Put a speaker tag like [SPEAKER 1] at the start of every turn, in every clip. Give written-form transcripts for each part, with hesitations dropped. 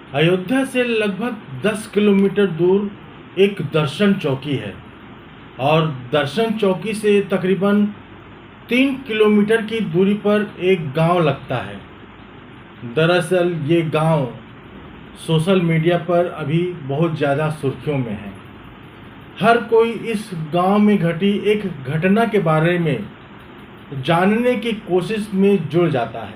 [SPEAKER 1] अयोध्या से लगभग 10 किलोमीटर दूर एक दर्शन चौकी है और दर्शन चौकी से तकरीबन 3 किलोमीटर की दूरी पर एक गांव लगता है। दरअसल ये गांव सोशल मीडिया पर अभी बहुत ज़्यादा सुर्खियों में है। हर कोई इस गांव में घटी एक घटना के बारे में जानने की कोशिश में जुड़ जाता है।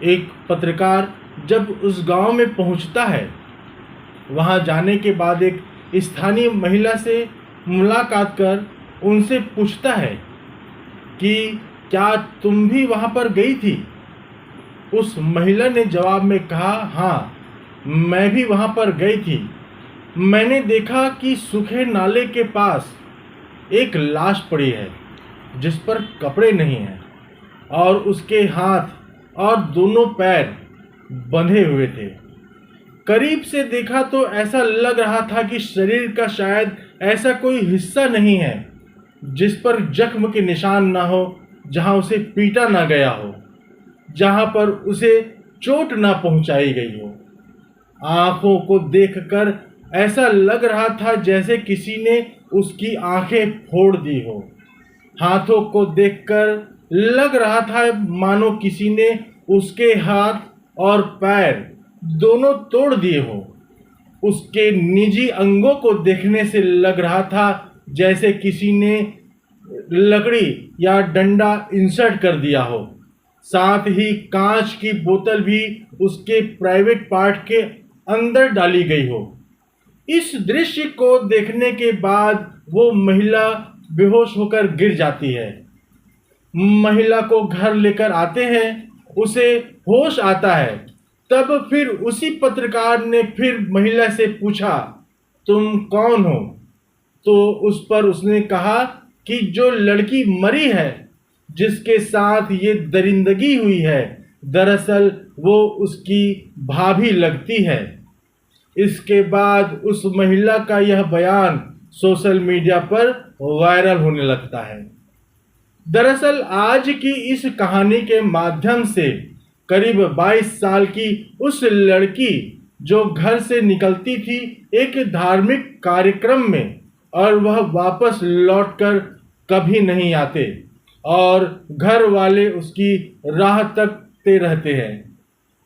[SPEAKER 1] एक पत्रकार जब उस गांव में पहुंचता है, वहां जाने के बाद एक स्थानीय महिला से मुलाकात कर उनसे पूछता है कि क्या तुम भी वहां पर गई थी। उस महिला ने जवाब में कहा, हाँ, मैं भी वहां पर गई थी। मैंने देखा कि सूखे नाले के पास एक लाश पड़ी है जिस पर कपड़े नहीं हैं और उसके हाथ और दोनों पैर बंधे हुए थे। करीब से देखा तो ऐसा लग रहा था कि शरीर का शायद ऐसा कोई हिस्सा नहीं है जिस पर जख्म के निशान ना हो, जहां उसे पीटा ना गया हो, जहां पर उसे चोट ना पहुंचाई गई हो। आंखों को देखकर ऐसा लग रहा था जैसे किसी ने उसकी आंखें फोड़ दी हो। हाथों को देखकर लग रहा था मानो किसी ने उसके हाथ और पैर दोनों तोड़ दिए हो। उसके निजी अंगों को देखने से लग रहा था जैसे किसी ने लकड़ी या डंडा इंसर्ट कर दिया हो। साथ ही कांच की बोतल भी उसके प्राइवेट पार्ट के अंदर डाली गई हो। इस दृश्य को देखने के बाद वो महिला बेहोश होकर गिर जाती है। महिला को घर लेकर आते हैं, उसे होश आता है। तब फिर उसी पत्रकार ने फिर महिला से पूछा, तुम कौन हो? तो उस पर उसने कहा कि जो लड़की मरी है, जिसके साथ ये दरिंदगी हुई है, दरअसल वो उसकी भाभी लगती है। इसके बाद उस महिला का यह बयान सोशल मीडिया पर वायरल होने लगता है। दरअसल आज की इस कहानी के माध्यम से करीब 22 साल की उस लड़की जो घर से निकलती थी एक धार्मिक कार्यक्रम में, और वह वापस लौटकर कभी नहीं आते और घर वाले उसकी राह तकते रहते हैं।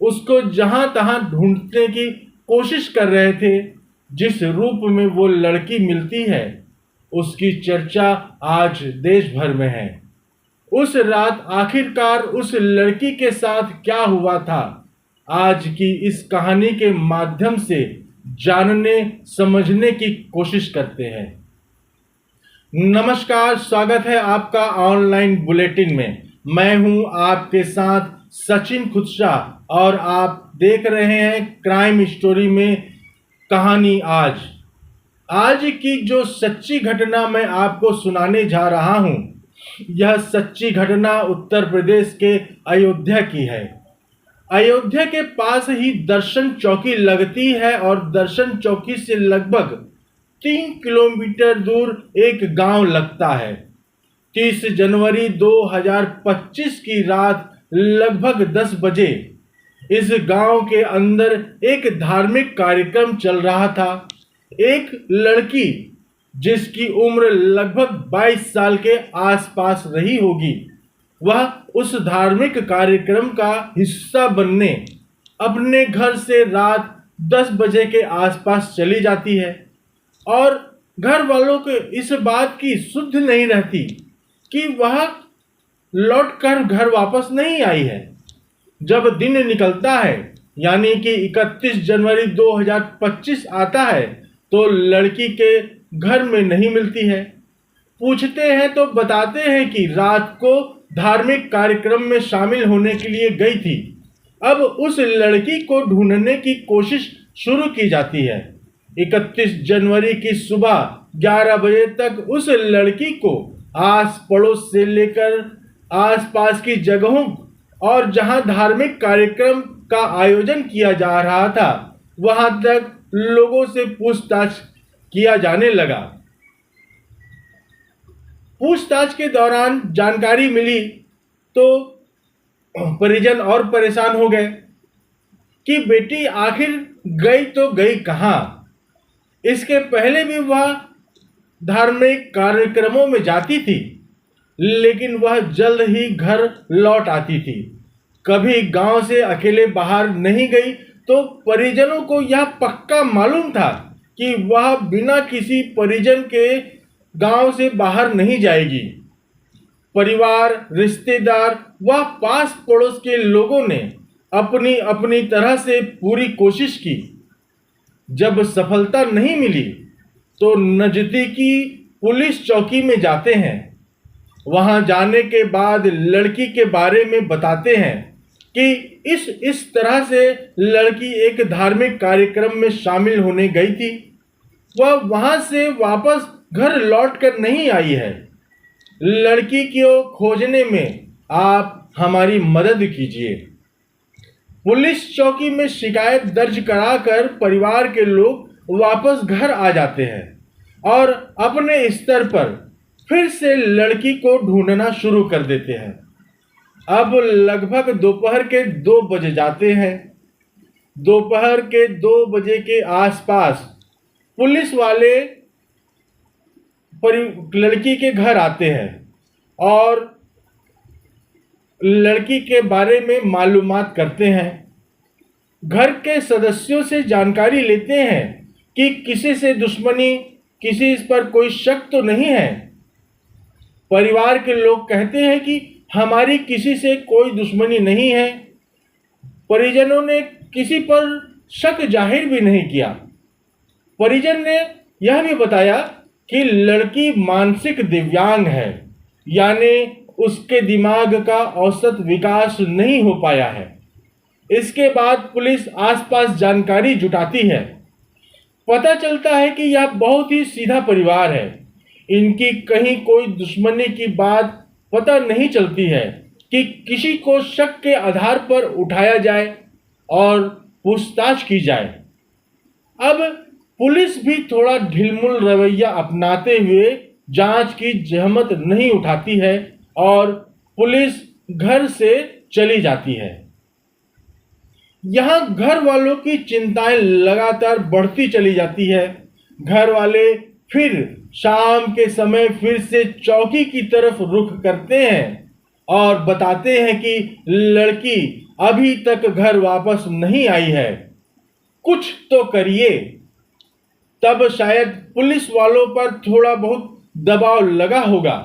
[SPEAKER 1] उसको जहां तहां ढूंढने की कोशिश कर रहे थे। जिस रूप में वो लड़की मिलती है, उसकी चर्चा आज देश भर में है। उस रात आखिरकार उस लड़की के साथ क्या हुआ था, आज की इस कहानी के माध्यम से जानने समझने की कोशिश करते हैं। नमस्कार, स्वागत है आपका ऑनलाइन बुलेटिन में। मैं हूं आपके साथ सचिन खुदशा और आप देख रहे हैं क्राइम स्टोरी में कहानी आज की जो सच्ची घटना मैं आपको सुनाने जा रहा हूं, यह सच्ची घटना उत्तर प्रदेश के अयोध्या की है। अयोध्या के पास ही दर्शन चौकी लगती है और दर्शन चौकी से लगभग 3 किलोमीटर दूर एक गांव लगता है। 30 जनवरी 2025 की रात लगभग 10 बजे इस गांव के अंदर एक धार्मिक कार्यक्रम चल रहा था। एक लड़की जिसकी उम्र लगभग 22 साल के आसपास रही होगी, वह उस धार्मिक कार्यक्रम का हिस्सा बनने अपने घर से रात 10 बजे के आसपास चली जाती है और घर वालों को इस बात की सुध नहीं रहती कि वह लौटकर घर वापस नहीं आई है। जब दिन निकलता है, यानी कि 31 जनवरी 2025 आता है, तो लड़की के घर में नहीं मिलती है। पूछते हैं तो बताते हैं कि रात को धार्मिक कार्यक्रम में शामिल होने के लिए गई थी। अब उस लड़की को ढूंढने की कोशिश शुरू की जाती है। 31 जनवरी की सुबह 11 बजे तक उस लड़की को आस पड़ोस से लेकर आसपास की जगहों और जहां धार्मिक कार्यक्रम का आयोजन किया जा रहा था, वहां तक लोगों से पूछताछ किया जाने लगा। पूछताछ के दौरान जानकारी मिली तो परिजन और परेशान हो गए। कि बेटी आखिर गई तो गई कहाँ। इसके पहले भी वह धार्मिक कार्यक्रमों में जाती थी, लेकिन वह जल्द ही घर लौट आती थी। कभी गांव से अकेले बाहर नहीं गई, तो परिजनों को यह पक्का मालूम था कि वह बिना किसी परिजन के गांव से बाहर नहीं जाएगी। परिवार, रिश्तेदार व पास पड़ोस के लोगों ने अपनी अपनी तरह से पूरी कोशिश की। जब सफलता नहीं मिली तो नज़दीकी पुलिस चौकी में जाते हैं। वहां जाने के बाद लड़की के बारे में बताते हैं कि इस तरह से लड़की एक धार्मिक कार्यक्रम में शामिल होने गई थी। वह वहां से वापस घर लौट कर नहीं आई है। लड़की को खोजने में आप हमारी मदद कीजिए। पुलिस चौकी में शिकायत दर्ज कराकर परिवार के लोग वापस घर आ जाते हैं और अपने स्तर पर फिर से लड़की को ढूंढना शुरू कर देते हैं। अब लगभग दोपहर के 2 बजे जाते हैं। दोपहर के 2 बजे के आसपास पुलिस वाले लड़की के घर आते हैं और लड़की के बारे में मालूमात करते हैं। घर के सदस्यों से जानकारी लेते हैं कि किसी से दुश्मनी, किसी पर कोई शक तो नहीं है। परिवार के लोग कहते हैं कि हमारी किसी से कोई दुश्मनी नहीं है। परिजनों ने किसी पर शक जाहिर भी नहीं किया। परिजन ने यह भी बताया कि लड़की मानसिक दिव्यांग है, यानी उसके दिमाग का औसत विकास नहीं हो पाया है। इसके बाद पुलिस आसपास जानकारी जुटाती है। पता चलता है कि यह बहुत ही सीधा परिवार है। इनकी कहीं कोई दुश्मनी की बात पता नहीं चलती है कि किसी को शक के आधार पर उठाया जाए और पूछताछ की जाए। अब पुलिस भी थोड़ा ढिलमुल रवैया अपनाते हुए जांच की जहमत नहीं उठाती है और पुलिस घर से चली जाती है। यहाँ घर वालों की चिंताएं लगातार बढ़ती चली जाती है। घर वाले फिर शाम के समय फिर से चौकी की तरफ रुख करते हैं और बताते हैं कि लड़की अभी तक घर वापस नहीं आई है, कुछ तो करिए। तब शायद पुलिस वालों पर थोड़ा बहुत दबाव लगा होगा,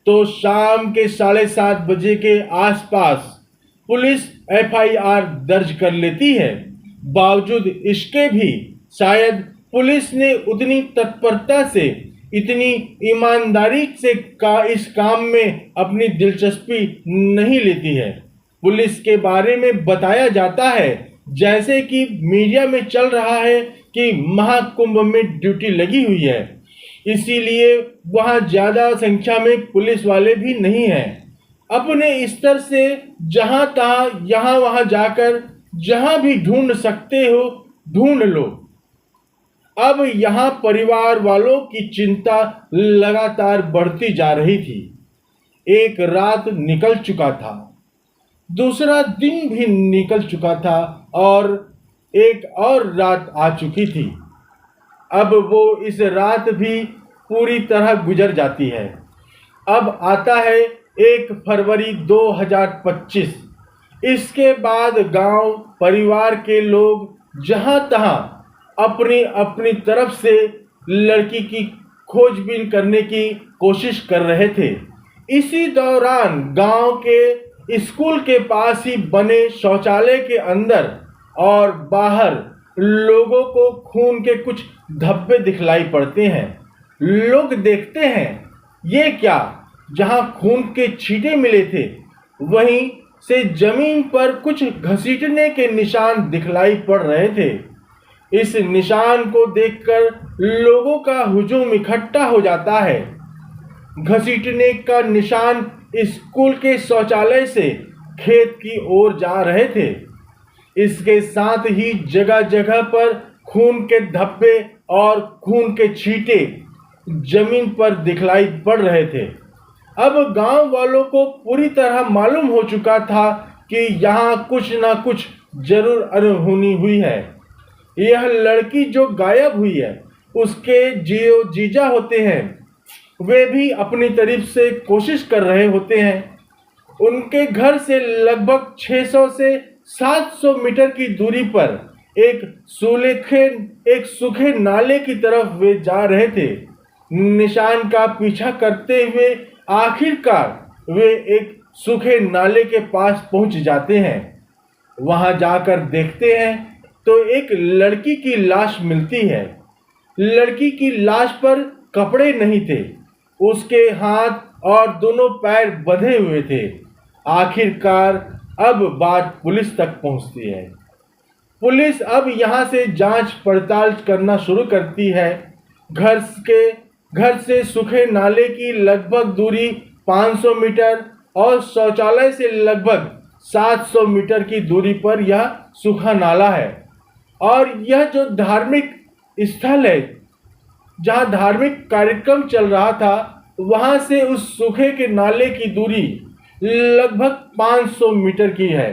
[SPEAKER 1] तो शाम के 7:30 बजे के आसपास पुलिस FIR दर्ज कर लेती है। बावजूद इसके भी शायद पुलिस ने उतनी तत्परता से, इतनी ईमानदारी से इस काम में अपनी दिलचस्पी नहीं लेती है। पुलिस के बारे में बताया जाता है जैसे कि मीडिया में चल रहा है कि महाकुंभ में ड्यूटी लगी हुई है, इसीलिए वहाँ ज़्यादा संख्या में पुलिस वाले भी नहीं हैं। अपने स्तर से जहाँ तहाँ यहाँ वहाँ जाकर जहाँ भी ढूंढ सकते हो ढूंढ लो। अब यहाँ परिवार वालों की चिंता लगातार बढ़ती जा रही थी। एक रात निकल चुका था, दूसरा दिन भी निकल चुका था और एक और रात आ चुकी थी। अब वो इस रात भी पूरी तरह गुजर जाती है। अब आता है 1 फरवरी 2025। इसके बाद गांव परिवार के लोग जहां तहां अपनी अपनी तरफ से लड़की की खोजबीन करने की कोशिश कर रहे थे। इसी दौरान गांव के स्कूल के पास ही बने शौचालय के अंदर और बाहर लोगों को खून के कुछ धब्बे दिखलाई पड़ते हैं। लोग देखते हैं, ये क्या? जहां खून के छींटे मिले थे वहीं से जमीन पर कुछ घसीटने के निशान दिखलाई पड़ रहे थे। इस निशान को देखकर लोगों का हुजूम इकट्ठा हो जाता है। घसीटने का निशान स्कूल के शौचालय से खेत की ओर जा रहे थे। इसके साथ ही जगह जगह पर खून के धब्बे और खून के छींटे जमीन पर दिखलाई पड़ रहे थे। अब गांव वालों को पूरी तरह मालूम हो चुका था कि यहाँ कुछ ना कुछ जरूर अनहोनी हुई है। यह लड़की जो गायब हुई है, उसके जो जीजा होते हैं, वे भी अपनी तरफ से कोशिश कर रहे होते हैं। उनके घर से लगभग 600 से 700 मीटर की दूरी पर एक सूखे नाले की तरफ वे जा रहे थे। निशान का पीछा करते हुए आखिरकार वे एक सूखे नाले के पास पहुंच जाते हैं। वहां जाकर देखते हैं तो एक लड़की की लाश मिलती है। लड़की की लाश पर कपड़े नहीं थे, उसके हाथ और दोनों पैर बंधे हुए थे। आखिरकार अब बात पुलिस तक पहुंचती है। पुलिस अब यहां से जांच पड़ताल करना शुरू करती है। घर से सूखे नाले की लगभग दूरी 500 मीटर और शौचालय से लगभग 700 मीटर की दूरी पर यह सूखा नाला है। और यह जो धार्मिक स्थल है, जहां धार्मिक कार्यक्रम चल रहा था, वहां से उस सूखे के नाले की दूरी लगभग 500 मीटर की है,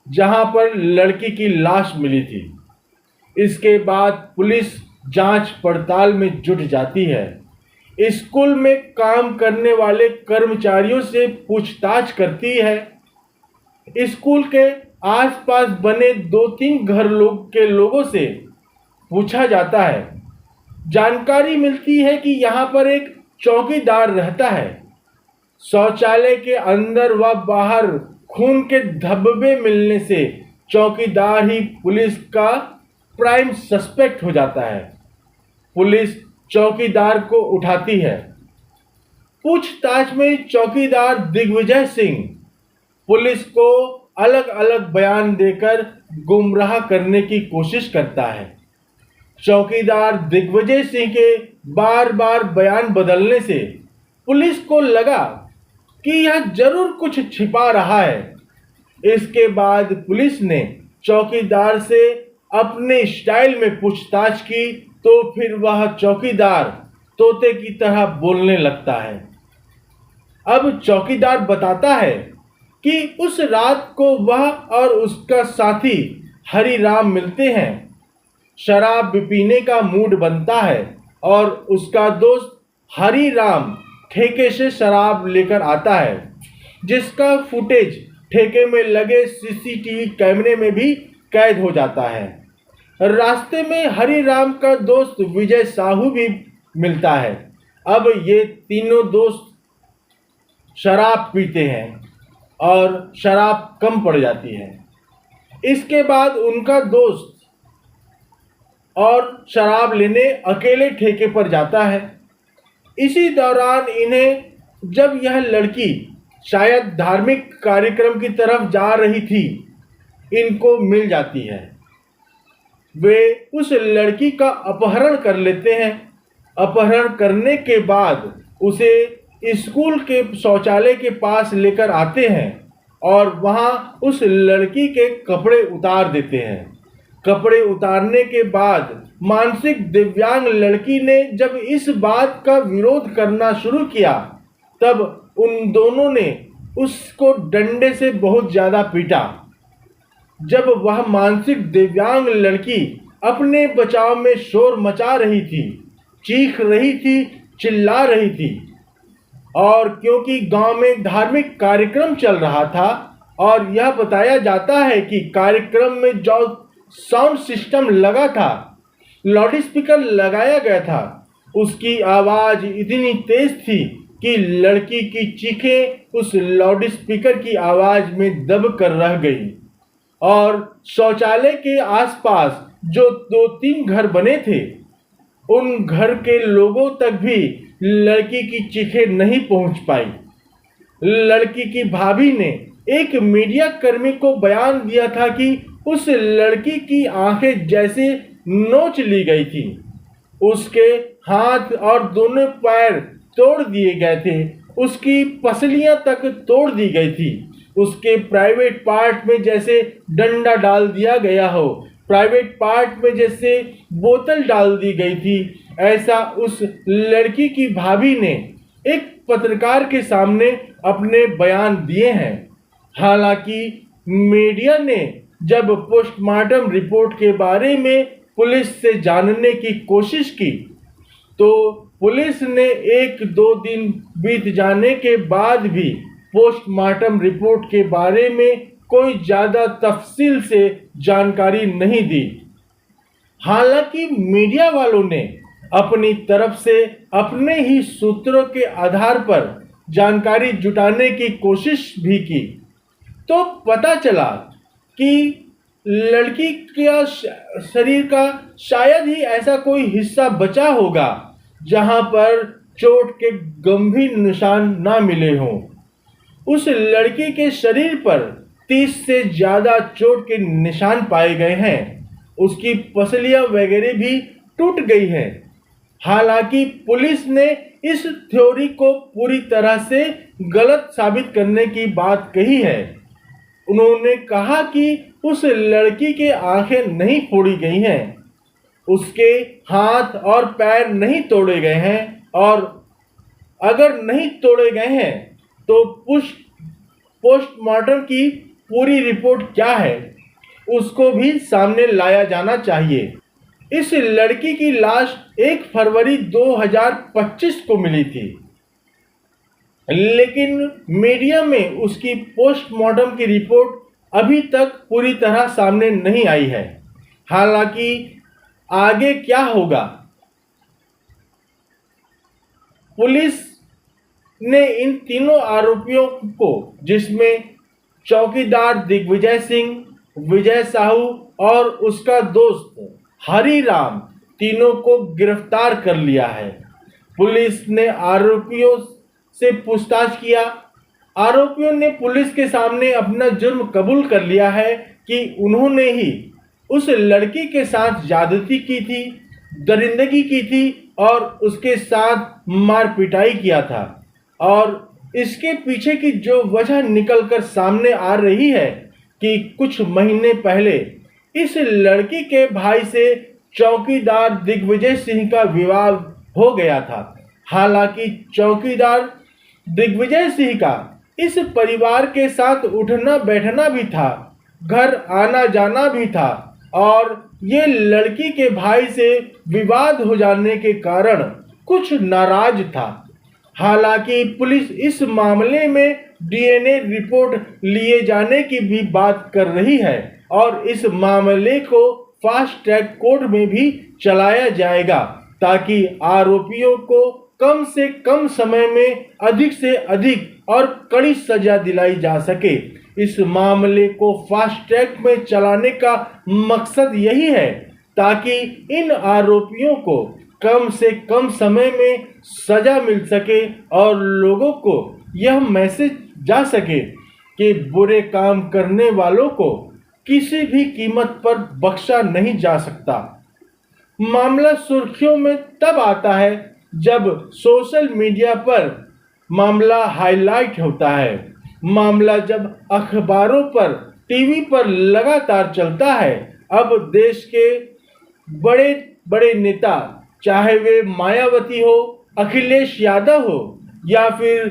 [SPEAKER 1] जहां पर लड़की की लाश मिली थी। इसके बाद पुलिस जांच पड़ताल में जुट जाती है। स्कूल में काम करने वाले कर्मचारियों से पूछताछ करती है। स्कूल के आसपास बने 2-3 घर के लोगों से पूछा जाता है। जानकारी मिलती है कि यहाँ पर एक चौकीदार रहता है। शौचालय के अंदर व बाहर खून के धब्बे मिलने से चौकीदार ही पुलिस का प्राइम सस्पेक्ट हो जाता है। पुलिस चौकीदार को उठाती है। पूछताछ में चौकीदार दिग्विजय सिंह पुलिस को अलग अलग बयान देकर गुमराह करने की कोशिश करता है। चौकीदार दिग्विजय सिंह के बार बार बयान बदलने से पुलिस को लगा कि यह जरूर कुछ छिपा रहा है। इसके बाद पुलिस ने चौकीदार से अपने स्टाइल में पूछताछ की, तो फिर वह चौकीदार तोते की तरह बोलने लगता है। अब चौकीदार बताता है कि उस रात को वह और उसका साथी हरिराम मिलते हैं। शराब पीने का मूड बनता है और उसका दोस्त हरिराम ठेके से शराब लेकर आता है, जिसका फुटेज ठेके में लगे सीसीटीवी कैमरे में भी कैद हो जाता है। रास्ते में हरिराम का दोस्त विजय साहू भी मिलता है। अब ये तीनों दोस्त शराब पीते हैं और शराब कम पड़ जाती है। इसके बाद उनका दोस्त और शराब लेने अकेले ठेके पर जाता है। इसी दौरान इन्हें जब यह लड़की शायद धार्मिक कार्यक्रम की तरफ जा रही थी, इनको मिल जाती है। वे उस लड़की का अपहरण कर लेते हैं। अपहरण करने के बाद उसे स्कूल के शौचालय के पास लेकर आते हैं और वहां उस लड़की के कपड़े उतार देते हैं। कपड़े उतारने के बाद मानसिक दिव्यांग लड़की ने जब इस बात का विरोध करना शुरू किया, तब उन दोनों ने उसको डंडे से बहुत ज़्यादा पीटा। जब वह मानसिक दिव्यांग लड़की अपने बचाव में शोर मचा रही थी, चीख रही थी, चिल्ला रही थी, और क्योंकि गांव में धार्मिक कार्यक्रम चल रहा था और यह बताया जाता है कि कार्यक्रम में जो साउंड सिस्टम लगा था, लाउड स्पीकर लगाया गया था, उसकी आवाज़ इतनी तेज थी कि लड़की की चीखें उस लाउड स्पीकर की आवाज़ में दब कर रह गई। और शौचालय के आसपास जो 2-3 घर बने थे, उन घर के लोगों तक भी लड़की की चीखें नहीं पहुंच पाई। लड़की की भाभी ने एक मीडिया कर्मी को बयान दिया था कि उस लड़की की आंखें जैसे नोच ली गई थी, उसके हाथ और दोनों पैर तोड़ दिए गए थे, उसकी पसलियां तक तोड़ दी गई थी, उसके प्राइवेट पार्ट में जैसे डंडा डाल दिया गया हो, प्राइवेट पार्ट में जैसे बोतल डाल दी गई थी। ऐसा उस लड़की की भाभी ने एक पत्रकार के सामने अपने बयान दिए हैं। हालांकि मीडिया ने जब पोस्टमार्टम रिपोर्ट के बारे में पुलिस से जानने की कोशिश की तो पुलिस ने 1-2 दिन बीत जाने के बाद भी पोस्टमार्टम रिपोर्ट के बारे में कोई ज़्यादा तफसील से जानकारी नहीं दी। हालांकि मीडिया वालों ने अपनी तरफ से अपने ही सूत्रों के आधार पर जानकारी जुटाने की कोशिश भी की तो पता चला कि लड़की के शरीर का शायद ही ऐसा कोई हिस्सा बचा होगा जहां पर चोट के गंभीर निशान ना मिले हों। उस लड़की के शरीर पर 30 से ज़्यादा चोट के निशान पाए गए हैं। उसकी पसलियां वगैरह भी टूट गई हैं। हालांकि पुलिस ने इस थ्योरी को पूरी तरह से गलत साबित करने की बात कही है। उन्होंने कहा कि उस लड़की के आंखें नहीं फोड़ी गई हैं, उसके हाथ और पैर नहीं तोड़े गए हैं और अगर नहीं तोड़े गए हैं तो पोस्टमार्टम की पूरी रिपोर्ट क्या है उसको भी सामने लाया जाना चाहिए। इस लड़की की लाश 1 फरवरी 2025 को मिली थी, लेकिन मीडिया में उसकी पोस्टमार्टम की रिपोर्ट अभी तक पूरी तरह सामने नहीं आई है। हालांकि आगे क्या होगा, पुलिस ने इन तीनों आरोपियों को, जिसमें चौकीदार दिग्विजय सिंह, विजय साहू और उसका दोस्त हरिराम, तीनों को गिरफ्तार कर लिया है। पुलिस ने आरोपियों से पूछताछ किया। आरोपियों ने पुलिस के सामने अपना जुर्म कबूल कर लिया है कि उन्होंने ही उस लड़की के साथ ज्यादती की थी, दरिंदगी की थी और उसके साथ मार पिटाई किया था। और इसके पीछे की जो वजह निकलकर सामने आ रही है कि कुछ महीने पहले इस लड़की के भाई से चौकीदार दिग्विजय सिंह का विवाह हो गया था। हालांकि चौकीदार दिग्विजय सिंह का इस परिवार के साथ उठना बैठना भी था, घर आना जाना भी था और ये लड़की के भाई से विवाद हो जाने के कारण कुछ नाराज था। हालांकि पुलिस इस मामले में डीएनए रिपोर्ट लिए जाने की भी बात कर रही है और इस मामले को फास्ट ट्रैक कोर्ट में भी चलाया जाएगा ताकि आरोपियों को कम से कम समय में अधिक से अधिक और कड़ी सजा दिलाई जा सके। इस मामले को फास्ट ट्रैक में चलाने का मकसद यही है ताकि इन आरोपियों को कम से कम समय में सजा मिल सके और लोगों को यह मैसेज जा सके कि बुरे काम करने वालों को किसी भी कीमत पर बख्शा नहीं जा सकता। मामला सुर्खियों में तब आता है जब सोशल मीडिया पर मामला हाईलाइट होता है। मामला जब अखबारों पर, टीवी पर लगातार चलता है। अब देश के बड़े बड़े नेता, चाहे वे मायावती हो, अखिलेश यादव हो या फिर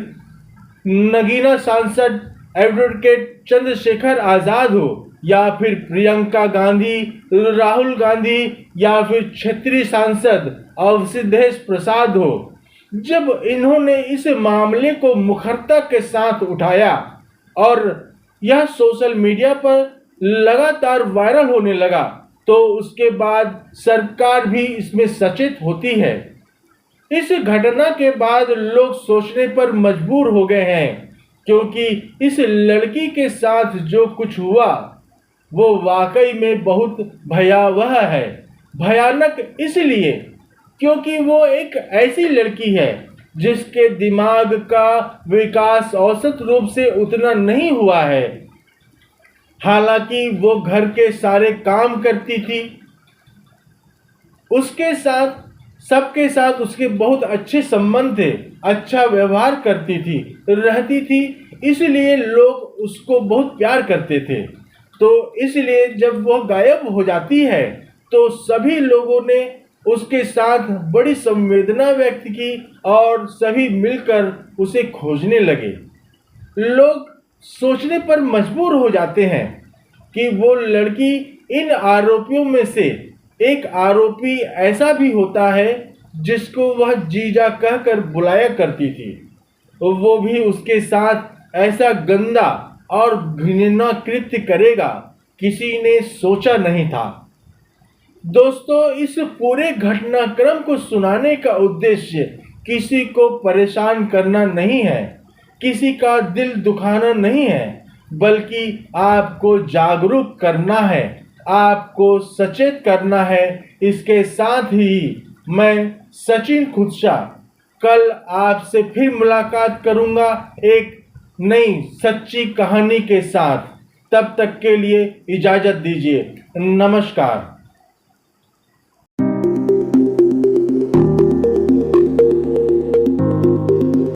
[SPEAKER 1] नगीना सांसद एडवोकेट चंद्रशेखर आजाद हो या फिर प्रियंका गांधी, राहुल गांधी या फिर क्षेत्रीय सांसद अवधेश प्रसाद हो, जब इन्होंने इस मामले को मुखरता के साथ उठाया और यह सोशल मीडिया पर लगातार वायरल होने लगा तो उसके बाद सरकार भी इसमें सचेत होती है। इस घटना के बाद लोग सोचने पर मजबूर हो गए हैं क्योंकि इस लड़की के साथ जो कुछ हुआ वो वाकई में बहुत भयावह है। भयानक इसलिए क्योंकि वो एक ऐसी लड़की है जिसके दिमाग का विकास औसत रूप से उतना नहीं हुआ है। हालांकि वो घर के सारे काम करती थी, उसके साथ सबके साथ उसके बहुत अच्छे संबंध थे, अच्छा व्यवहार करती थी, रहती थी, इसलिए लोग उसको बहुत प्यार करते थे। तो इसलिए जब वो गायब हो जाती है तो सभी लोगों ने उसके साथ बड़ी संवेदना व्यक्त की और सभी मिलकर उसे खोजने लगे। लोग सोचने पर मजबूर हो जाते हैं कि वो लड़की इन आरोपियों में से एक आरोपी ऐसा भी होता है जिसको वह जीजा कहकर बुलाया करती थी, वो भी उसके साथ ऐसा गंदा और घृणा कृत्य करेगा किसी ने सोचा नहीं था। दोस्तों, इस पूरे घटनाक्रम को सुनाने का उद्देश्य किसी को परेशान करना नहीं है, किसी का दिल दुखाना नहीं है, बल्कि आपको जागरूक करना है, आपको सचेत करना है। इसके साथ ही मैं सचिन खुदशा कल आपसे फिर मुलाकात करूंगा एक नई सच्ची कहानी के साथ। तब तक के लिए इजाजत दीजिए। नमस्कार।